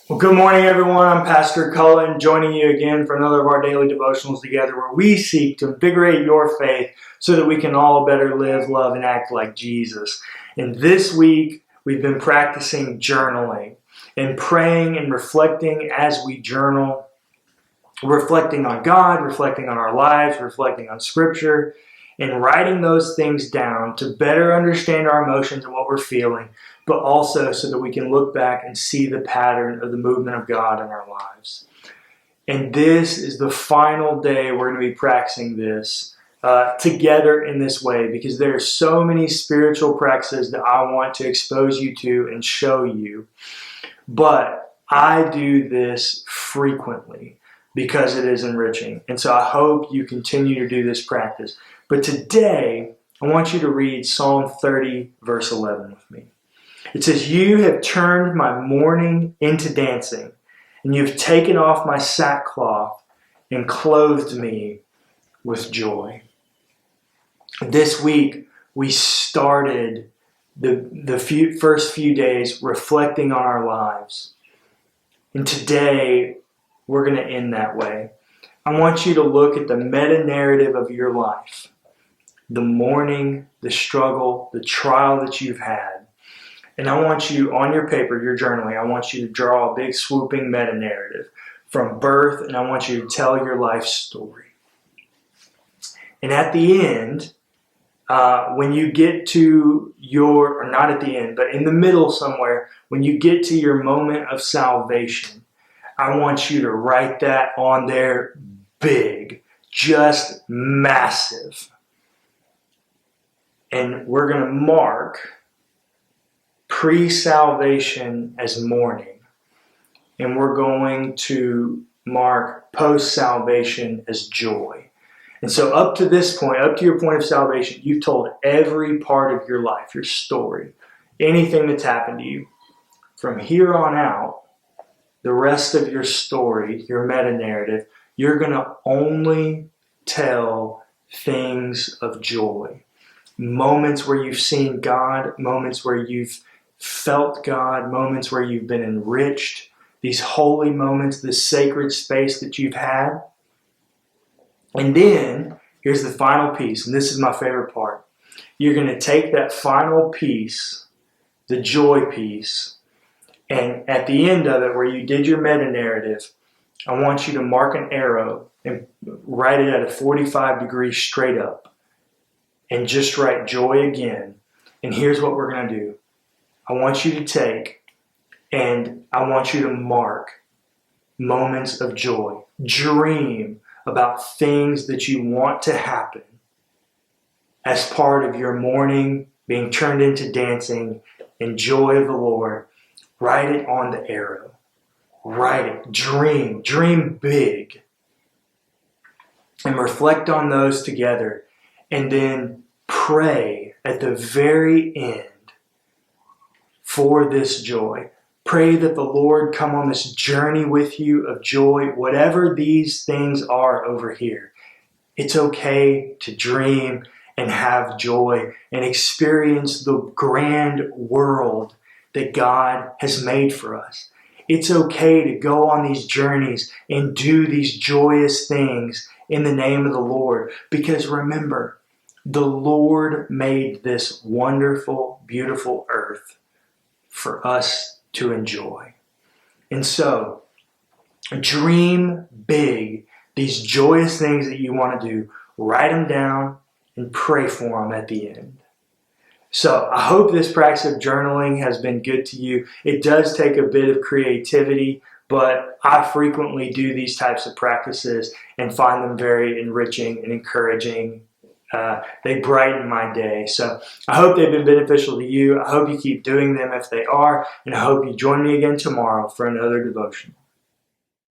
Well, good morning, everyone. I'm Pastor Cullen, joining you again for another of our daily devotionals together where we seek to invigorate your faith so that we can all better live, love, and act like Jesus. And this week, we've been practicing journaling and praying and reflecting as we journal, reflecting on God, reflecting on our lives, reflecting on Scripture, and writing those things down to better understand our emotions and what we're feeling, but also so that we can look back and see the pattern of the movement of God in our lives. And this is the final day we're going to be practicing this together in this way, because there are so many spiritual practices that I want to expose you to and show you. But I do this frequently because it is enriching. And so I hope you continue to do this practice. But today, I want you to read Psalm 30, verse 11 with me. It says, "You have turned my mourning into dancing, and you've taken off my sackcloth and clothed me with joy." This week, we started the first few days reflecting on our lives. And today, we're going to end that way. I want you to look at the meta-narrative of your life, the mourning, the struggle, the trial that you've had. And I want you, on your paper, your journaling, I want you to draw a big swooping meta-narrative from birth, and I want you to tell your life story. And at the end, when you get to or not at the end, but in the middle somewhere, when you get to your moment of salvation, I want you to write that on there big, just massive. And we're going to mark pre-salvation as mourning. And we're going to mark post-salvation as joy. And so up to this point, up to your point of salvation, you've told every part of your life, your story, anything that's happened to you. From here on out, the rest of your story, your meta-narrative, you're going to only tell things of joy. Moments where you've seen God, moments where you've felt God, moments where you've been enriched, these holy moments, this sacred space that you've had. And then, here's the final piece, and this is my favorite part. You're going to take that final piece, the joy piece, and at the end of it, where you did your meta-narrative, I want you to mark an arrow and write it at a 45 degrees straight up. And just write joy again. And here's what we're going to do. I want you to take and I want you to mark moments of joy. Dream about things that you want to happen as part of your mourning being turned into dancing and joy of the Lord. Write it on the arrow. Write it. Dream big. And reflect on those together. And then pray at the very end for this joy. Pray that the Lord come on this journey with you of joy, whatever these things are over here. It's okay to dream and have joy and experience the grand world that God has made for us. It's okay to go on these journeys and do these joyous things in the name of the Lord. Because remember, the Lord made this wonderful, beautiful earth for us to enjoy. And so, dream big, these joyous things that you want to do. Write them down and pray for them at the end. So I hope this practice of journaling has been good to you. It does take a bit of creativity, but I frequently do these types of practices and find them very enriching and encouraging. They brighten my day. So I hope they've been beneficial to you. I hope you keep doing them if they are, and I hope you join me again tomorrow for another devotion.